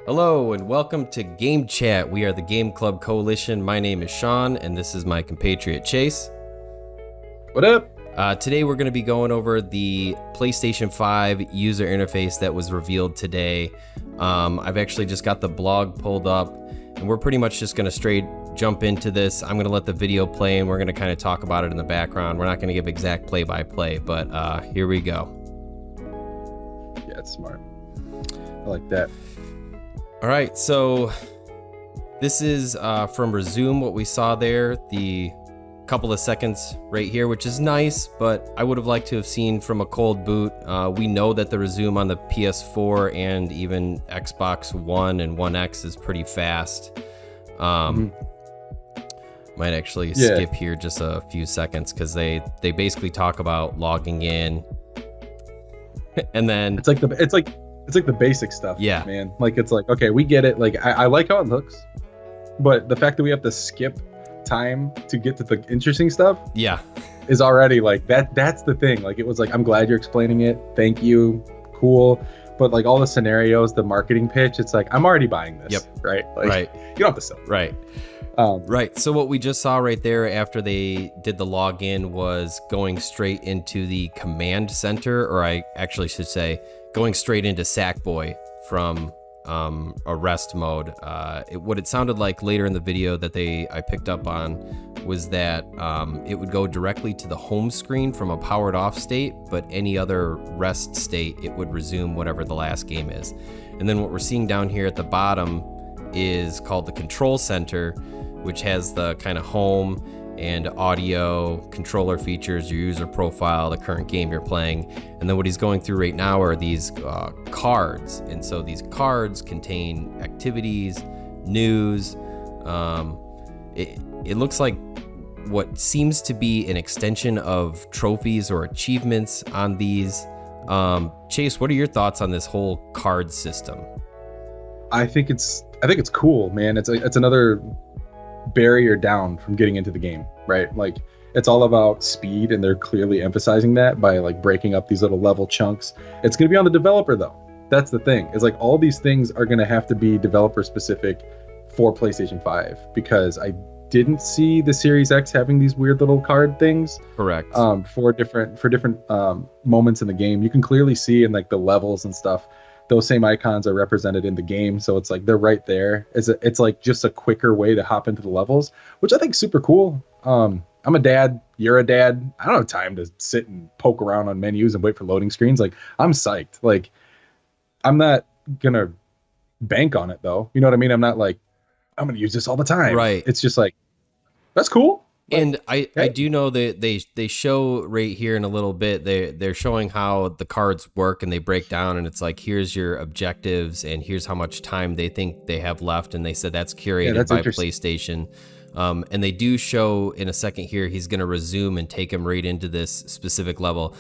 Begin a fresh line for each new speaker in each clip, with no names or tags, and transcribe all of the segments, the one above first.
Hello and welcome to Game Chat. We are the Game Club Coalition. My name is Sean and this is my compatriot Chase.
What up?
Today we're going to be going over the PlayStation 5 user interface that was revealed today. I've actually just got the blog pulled up and we're pretty much just going to straight jump into this. I'm going to let the video play and we're going to kind of talk about it in the background. We're not going to give exact play-by-play, but here we go.
Yeah, it's smart. I like that.
All right, so this is from Resume, what we saw there, the couple of seconds right here, which is nice, but I would have liked to have seen from a cold boot. We know that the Resume on the PS4 and even Xbox One and One X is pretty fast. Might actually skip here just a few seconds because they basically talk about logging in, and then
it's like the basic stuff.
Yeah,
man. Like it's like, okay, we get it. Like I like how it looks, but the fact that we have to skip time to get to the interesting stuff, is already like that's the thing. Like it was like, I'm glad you're explaining it. Thank you. Cool. But like all the scenarios, the marketing pitch, it's like, I'm already buying this.
Yep.
Right. Like,
right.
You don't have to sell it.
Right. Right. So what we just saw right there after they did the login was going straight into the command center, or I actually should say going straight into Sackboy from arrest mode. What it sounded like later in the video that I picked up on was that it would go directly to the home screen from a powered off state, but any other rest state, it would resume whatever the last game is. And then what we're seeing down here at the bottom is called the control center, which has the kind of home and audio controller features, your user profile, the current game you're playing. And then what he's going through right now are these cards. And so these cards contain activities, news. It looks like what seems to be an extension of trophies or achievements on these. Chase, what are your thoughts on this whole card system?
I think it's cool, man. It's another barrier down from getting into the game, right? Like it's all about speed, and they're clearly emphasizing that by like breaking up these little level chunks. It's going to be on the developer though. That's the thing. It's like all these things are going to have to be developer specific for PlayStation 5, because I didn't see the Series X having these weird little card things.
Correct.
For different moments in the game. You can clearly see in like the levels and stuff, those same icons are represented in the game, so it's like they're right there. It's like just a quicker way to hop into the levels, which I think is super cool. I'm a dad, you're a dad. I don't have time to sit and poke around on menus and wait for loading screens. Like I'm psyched. Like I'm not gonna bank on it though. You know what I mean? I'm not like I'm gonna use this all the time.
Right.
It's just like that's cool.
And I do know that they show right here in a little bit, they're showing how the cards work, and they break down, and it's like, here's your objectives and here's how much time they think they have left. And they said that's curated by PlayStation. And they do show in a second here, he's going to resume and take him right into this specific level.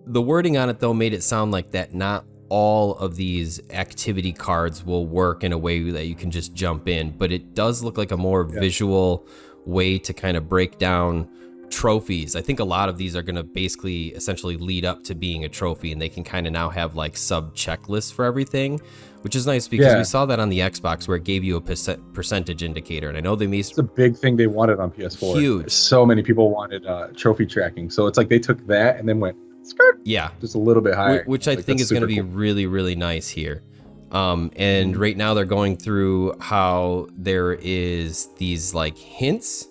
The wording on it though made it sound like that not all of these activity cards will work in a way that you can just jump in, but it does look like a more visual way to kind of break down trophies. I think a lot of these are going to basically essentially lead up to being a trophy, and they can kind of now have like sub checklists for everything, which is nice because we saw that on the Xbox where it gave you a percentage indicator. And I know they made
it's a big thing they wanted on PS4.
Huge.
So many people wanted trophy tracking, so it's like they took that and then went skirt, just a little bit higher,
which I think is going to be really, really nice here. And right now they're going through how there is these like hints.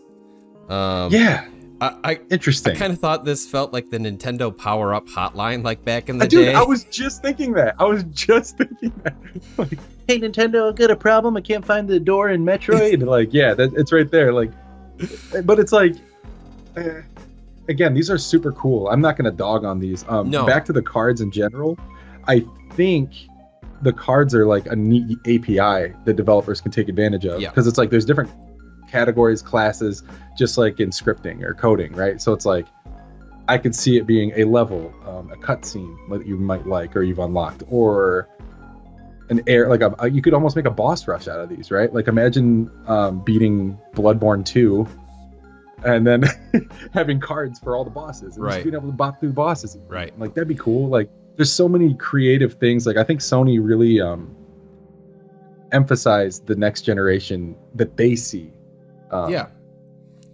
Interesting.
I kind of thought this felt like the Nintendo Power Up hotline, like back in the day.
I was just thinking that. Like, hey Nintendo, I got a problem. I can't find the door in Metroid. Like, it's right there. Like, but it's like, again, these are super cool. I'm not gonna dog on these.
No.
Back to the cards in general. I think the cards are like a neat API that developers can take advantage of, because it's like there's different categories, classes, just like in scripting or coding, right? So it's like I could see it being a level, a cutscene that you might like or you've unlocked, or an you could almost make a boss rush out of these, right? Like imagine beating Bloodborne 2 and then having cards for all the bosses and just being able to bop through bosses.
Right.
Like that'd be cool. Like there's so many creative things. Like I think Sony really emphasize the next generation that they see.
Yeah.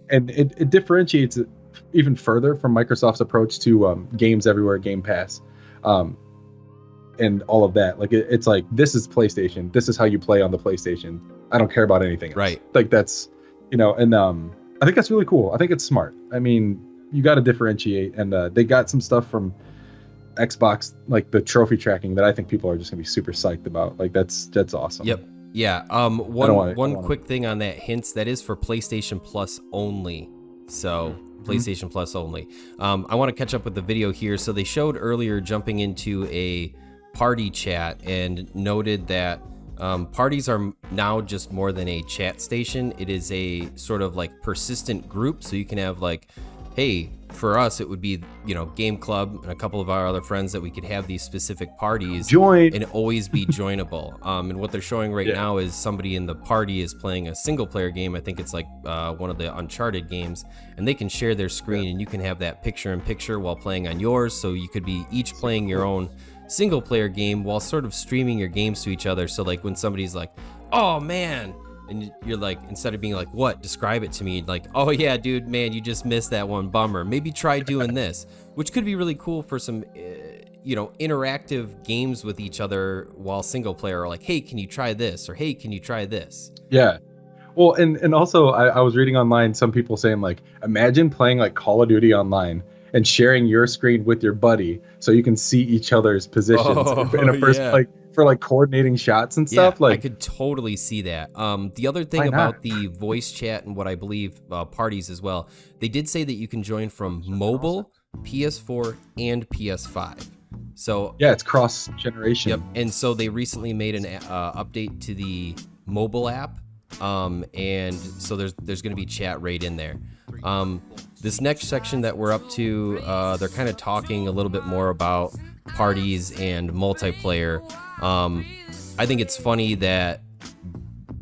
And it differentiates it even further from Microsoft's approach to games everywhere, Game Pass, and all of that. Like it's like, this is PlayStation. This is how you play on the PlayStation. I don't care about anything else.
Right.
Like that's, and I think that's really cool. I think it's smart. I mean, you got to differentiate, and they got some stuff from Xbox, like the trophy tracking, that I think people are just gonna be super psyched about. Like that's awesome.
Yep. Yeah. One quick thing on that, hints, that is for PlayStation Plus only. So PlayStation Plus only. I want to catch up with the video here. So they showed earlier jumping into a party chat and noted that parties are now just more than a chat station. It is a sort of like persistent group. So you can have like, hey, for us, it would be, Game Club and a couple of our other friends that we could have these specific parties and always be joinable. And what they're showing right now is somebody in the party is playing a single player game. I think it's like one of the Uncharted games, and they can share their screen and you can have that picture in picture while playing on yours. So you could be each playing your own single player game while sort of streaming your games to each other. So like when somebody's like, oh man, and you're like, instead of being like, what, describe it to me, like, oh yeah, dude, man, you just missed that one, bummer, maybe try doing this, which could be really cool for some interactive games with each other while single player, or like, hey, can you try this, or hey, can you try this?
Yeah. Well, and also I was reading online some people saying, like, imagine playing like Call of Duty online and sharing your screen with your buddy so you can see each other's positions in a first, like, for like coordinating shots and stuff.
Yeah,
like
I could totally see that. The other thing about the voice chat and what I believe parties as well, they did say that you can join from mobile, PS4, and PS5. So
yeah, it's cross generation.
Yep. And so they recently made an update to the mobile app, and so there's going to be chat right in there. This next section that we're up to, they're kind of talking a little bit more about parties and multiplayer. I think it's funny that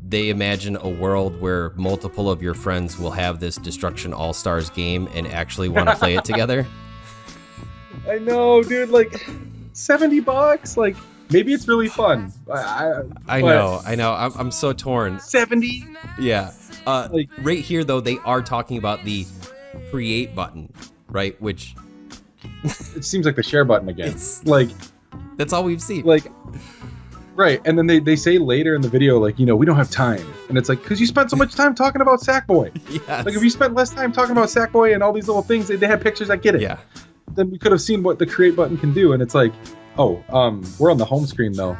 they imagine a world where multiple of your friends will have this Destruction All-Stars game and actually want to play it together.
I know, dude, like $70, like maybe it's really fun.
I know. I'm so torn.
70?
Yeah. Right here though, they are talking about the create button, right? Which
it seems like the share button again. It's like,
that's all we've seen.
Like, right. And then they say later in the video, like, we don't have time. And it's like, because you spent so much time talking about Sackboy.
Yes.
Like, if you spent less time talking about Sackboy and all these little things, they had pictures, I get it.
Yeah.
Then we could have seen what the create button can do. And it's like, we're on the home screen, though.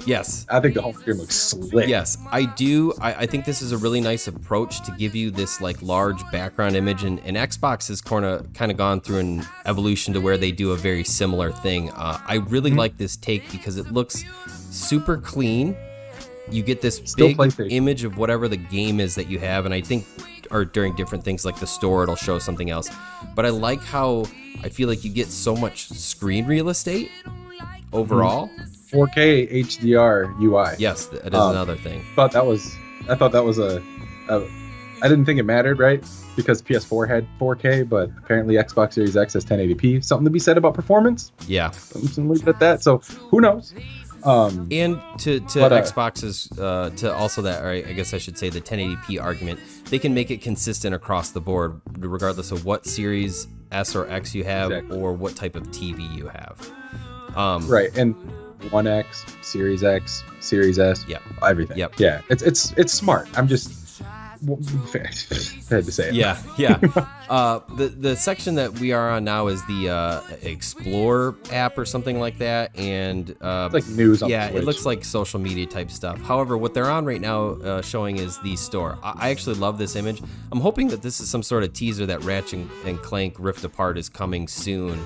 Yes.
I think the home screen looks slick.
Yes, I do. I think this is a really nice approach to give you this like large background image, and Xbox has kind of gone through an evolution to where they do a very similar thing. I really like this take because it looks super clean. You get this big image of whatever the game is that you have, and I think or during different things like the store, it'll show something else. But I like how I feel like you get so much screen real estate overall.
4K HDR UI.
Yes, that is another thing.
I thought that was a I didn't think it mattered, right? Because PS4 had 4K, but apparently Xbox Series X has 1080p. Something to be said about performance.
Yeah.
I'm just gonna leave it at that. So who knows?
And to Xbox's to also that, or I guess I should say the 1080p argument, they can make it consistent across the board, regardless of what Series S or X you have, or what type of TV you have.
Right, and 1X, Series X, Series S, everything.
Yep.
Yeah, it's smart. I'm just I had to say it.
Yeah. The section that we are on now is the Explore app or something like that, and
it's like news on
yeah,
Twitch.
It looks like social media type stuff. However, what they're on right now showing is the store. I actually love this image. I'm hoping that this is some sort of teaser that Ratchet and Clank Rift Apart is coming soon.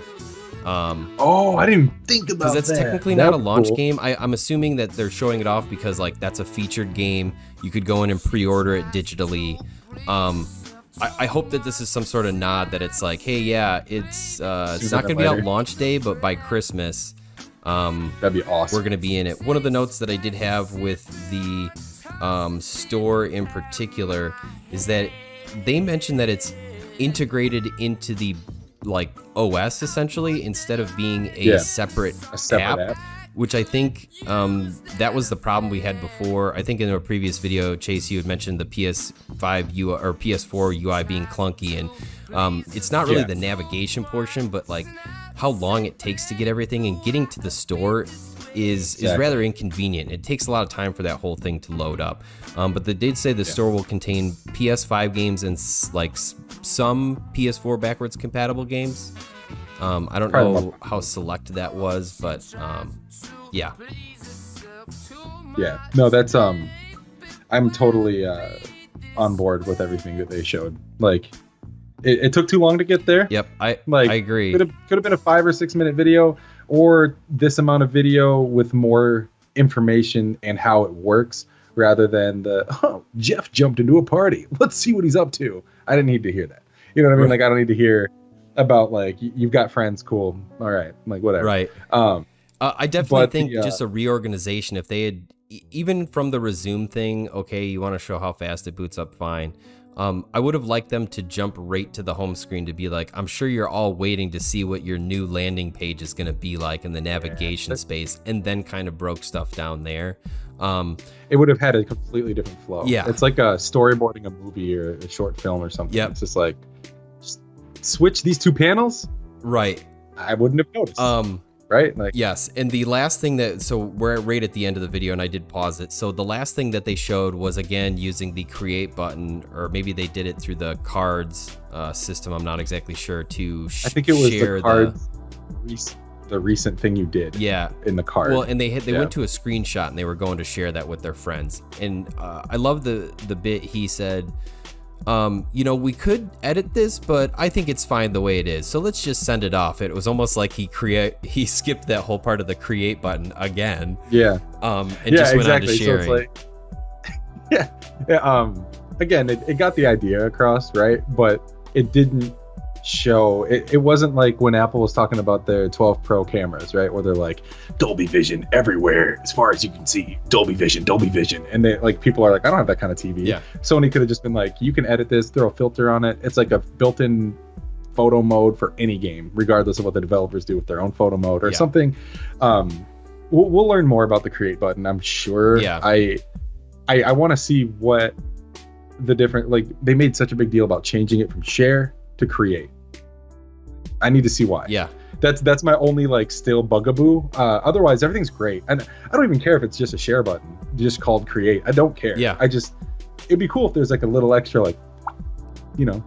I didn't even think about that.
Because that's technically not a launch game. I'm assuming that they're showing it off because like that's a featured game. You could go in and pre-order it digitally. I hope that this is some sort of nod that it's like, hey, yeah, it's not going to be out launch day, but by Christmas,
that'd be awesome.
We're going to be in it. One of the notes that I did have with the store in particular is that they mentioned that it's integrated into the like OS essentially instead of being a separate app. which I think that was the problem we had before. I think in a previous video, Chase, you had mentioned the PS5 UI or PS4 UI being clunky, and it's not really the navigation portion, but like how long it takes to get everything, and getting to the store is rather inconvenient. It takes a lot of time for that whole thing to load up. But they did say the store will contain PS5 games and like some PS4 backwards compatible games. I don't know how select that was, but yeah.
Yeah, no, that's I'm totally on board with everything that they showed. Like, it took too long to get there.
Yep, I agree.
Could have been a 5 or 6 minute video, or this amount of video with more information and how it works, rather than Jeff jumped into a party. Let's see what he's up to. I didn't need to hear that. You know what I mean? Like, I don't need to hear about like you've got friends, cool, all right, like whatever.
Right. I definitely think just a reorganization. If they had, even from the resume thing, okay, you want to show how fast it boots up, fine. I would have liked them to jump right to the home screen to be like, I'm sure you're all waiting to see what your new landing page is going to be like in the navigation space, and then kind of broke stuff down there.
It would have had a completely different flow.
Yeah.
It's like storyboarding a movie or a short film or something.
Yep.
It's just like, switch these two panels?
Right.
I wouldn't have noticed. Right? Like,
yes. And the last thing so we're right at the end of the video, and I did pause it. So the last thing that they showed was, again, using the create button, or maybe they did it through the cards system. I'm not exactly sure, to I think it was share
the cards, the recent thing you did.
Yeah.
In the card.
Well, and they went to a screenshot, and they were going to share that with their friends. And I love the bit he said, we could edit this, but I think it's fine the way it is, so let's just send it off. It was almost like he skipped that whole part of the create button again.
Yeah.
And just went on to sharing.
So it's like, again, it got the idea across, right? But it didn't show. It wasn't like when Apple was talking about their 12 Pro cameras, right? Where they're like, Dolby Vision everywhere, as far as you can see, Dolby Vision, and they like, people are like, I don't have that kind of TV.
Yeah. Sony
could have just been like, you can edit this, throw a filter on it. It's like a built-in photo mode for any game, regardless of what the developers do with their own photo mode or something. We'll learn more about the create button, I'm sure.
Yeah.
I want to see what the different, like, they made such a big deal about changing it from share to create. I need to see why.
Yeah.
That's my only like still bugaboo. Otherwise, everything's great, and I don't even care if it's just a share button, just called create. I don't care.
Yeah.
It'd be cool if there's like a little extra, like,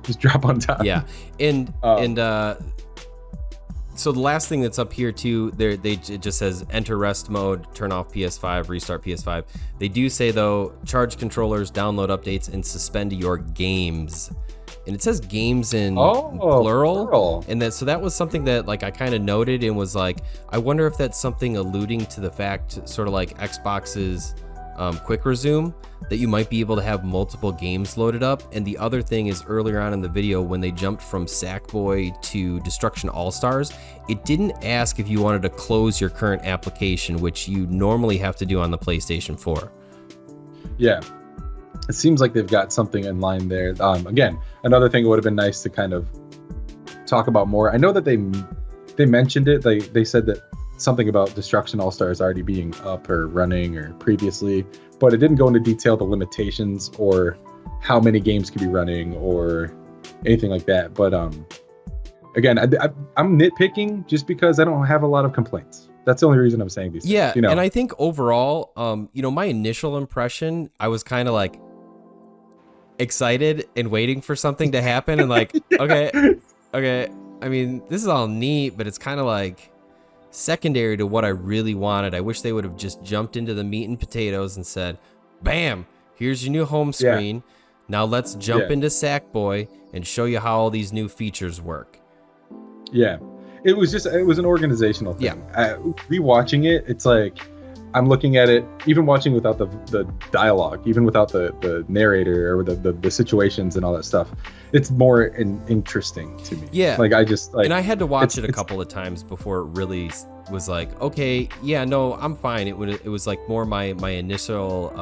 just drop on top.
Yeah. And so the last thing that's up here too, it just says enter rest mode, turn off PS5, restart PS5. They do say though, charge controllers, download updates, and suspend your games. And it says games in plural. And that was something that like I kind of noted and was like, I wonder if that's something alluding to the fact, sort of like Xbox's quick resume, that you might be able to have multiple games loaded up. And the other thing is, earlier on in the video, when they jumped from Sackboy to Destruction All-Stars, it didn't ask if you wanted to close your current application, which you normally have to do on the PlayStation 4.
Yeah. It seems like they've got something in line there. Again, another thing would have been nice to kind of talk about more. I know that they mentioned it. They said that something about Destruction All-Stars already being up or running or previously, but it didn't go into detail the limitations or how many games could be running or anything like that. But again, I'm nitpicking just because I don't have a lot of complaints. That's the only reason I'm saying these things.
Yeah, and I think overall, my initial impression, I was kind of like excited and waiting for something to happen, and like, okay. I mean, this is all neat, but it's kind of like secondary to what I really wanted. I wish they would have just jumped into the meat and potatoes and said, bam, here's your new home screen. Now let's jump into Sackboy and show you how all these new features work.
Yeah. It was an organizational thing. Yeah. Rewatching it, it's like, I'm looking at it, even watching without the dialogue, even without the narrator or the situations and all that stuff. It's more interesting to me.
Yeah.
Like, I just like,
and I had to watch it a couple of times before it really was like, okay, yeah, no, I'm fine. It was like more my initial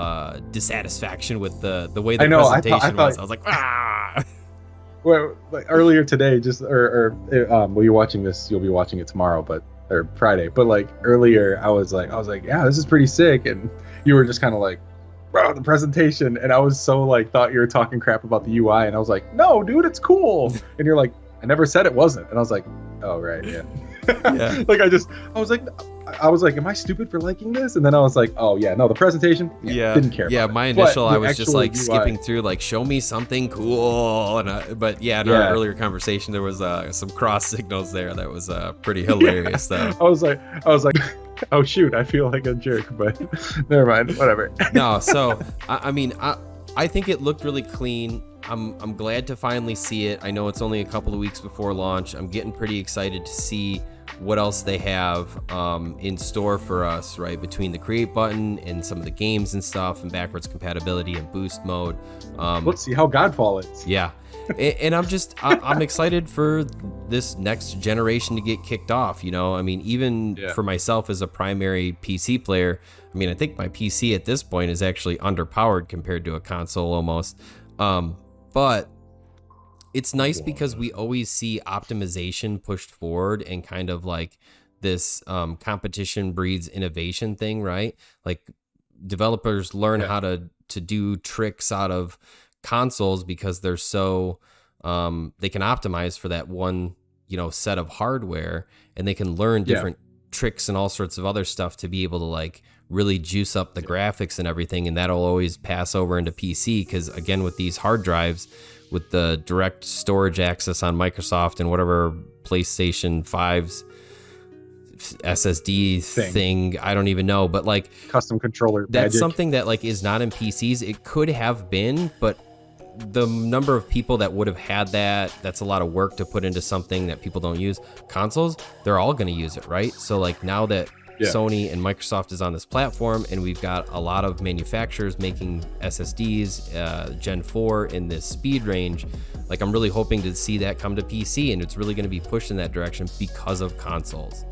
dissatisfaction with the way the presentation was. I was like, ah.
Well, like earlier today, just or while you're watching this, you'll be watching it tomorrow. But or Friday, but like earlier I was like, yeah, this is pretty sick, and you were just kind of like, bro, the presentation, and I was so like thought you were talking crap about the UI, and I was like, no, dude, it's cool, and you're like, I never said it wasn't, and I was like, oh right, yeah.
Yeah.
Like I was like, am I stupid for liking this? And then I was like, oh yeah, no, the presentation, didn't care.
Yeah,
about
my
it.
initial,
But
I
the
was just
actual
like
UI,
skipping through, like, show me something cool. And in our earlier conversation, there was some cross signals there that was pretty hilarious. Though
I was like, oh shoot, I feel like a jerk, but never mind, whatever.
No, so I mean, I think it looked really clean. I'm glad to finally see it. I know it's only a couple of weeks before launch. I'm getting pretty excited to see what else they have in store for us, right? Between the create button and some of the games and stuff, and backwards compatibility and boost mode.
Let's see how Godfall is.
Yeah. And I'm excited for this next generation to get kicked off. I mean, even for myself as a primary PC player, I mean, I think my PC at this point is actually underpowered compared to a console almost. But it's nice because we always see optimization pushed forward and kind of like this competition breeds innovation thing, right? Like developers learn how to do tricks out of consoles because they're so they can optimize for that one set of hardware, and they can learn different tricks and all sorts of other stuff to be able to like really juice up the graphics and everything, and that'll always pass over into PC because again with these hard drives with the direct storage access on Microsoft and whatever PlayStation 5's SSD thing, I don't even know, but like
custom controller
that's
magic.
Something that like is not in PCs. It could have been, but the number of people that would have had that's a lot of work to put into something that people don't use. Consoles, they're all going to use it, right? So like now that Sony and Microsoft is on this platform, and we've got a lot of manufacturers making SSDs Gen 4 in this speed range, like I'm really hoping to see that come to PC, and it's really going to be pushed in that direction because of consoles.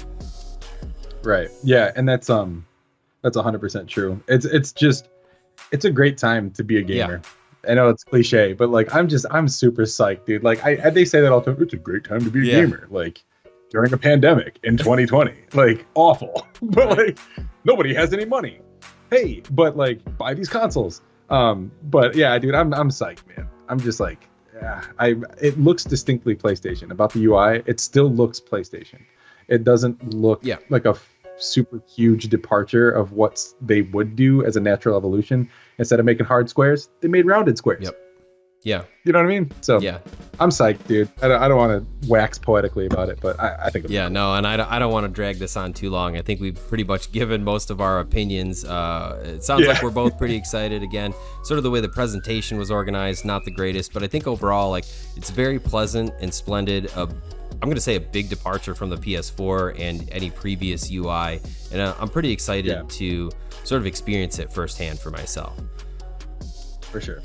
Right. Yeah, and that's 100% true. It's a great time to be a gamer. I know it's cliche, but like I'm super psyched, dude. Like they say that all the time. It's a great time to be a gamer. Like during a pandemic in 2020, like awful, but like nobody has any money. Hey, but like buy these consoles. But yeah, dude, I'm psyched, man. I'm just like, it looks distinctly PlayStation. About the UI, it still looks PlayStation. It doesn't look like a super huge departure of what they would do as a natural evolution. Instead of making hard squares, they made rounded squares.
Yep. Yeah.
You know what I mean? So I'm psyched, dude. I don't want to wax poetically about it, but I think
and I don't want to drag this on too long. I think we've pretty much given most of our opinions. It sounds like we're both pretty excited. Again, sort of the way the presentation was organized, not the greatest, but I think overall, like, it's very pleasant and splendid. I'm going to say a big departure from the PS4 and any previous UI, and I'm pretty excited to sort of experience it firsthand for myself.
For sure.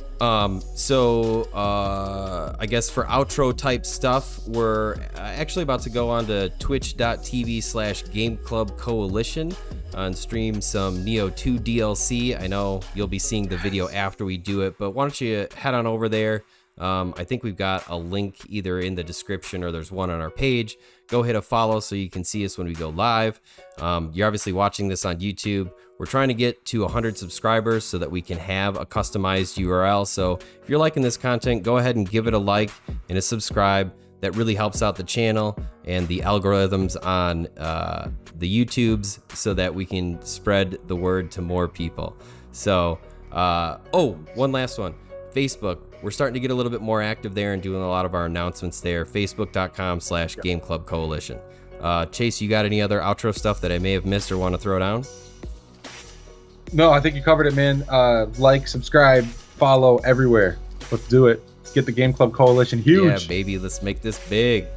So I guess for outro type stuff, we're actually about to go on to twitch.tv/Game Club Coalition and stream some Neo 2 DLC. I know you'll be seeing the video after we do it, but why don't you head on over there? I think we've got a link either in the description or there's one on our page. Go hit a follow so you can see us when we go live. You're obviously watching this on YouTube. We're trying to get to 100 subscribers so that we can have a customized URL. So if you're liking this content, go ahead and give it a like and a subscribe. That really helps out the channel and the algorithms on the YouTubes so that we can spread the word to more people. So, one last one. Facebook. We're starting to get a little bit more active there and doing a lot of our announcements there. Facebook.com/Game Club Coalition. Chase, you got any other outro stuff that I may have missed or want to throw down?
No, I think you covered it, man. Like, subscribe, follow everywhere. Let's do it. Let's get the Game Club Coalition huge.
Yeah, baby. Let's make this big.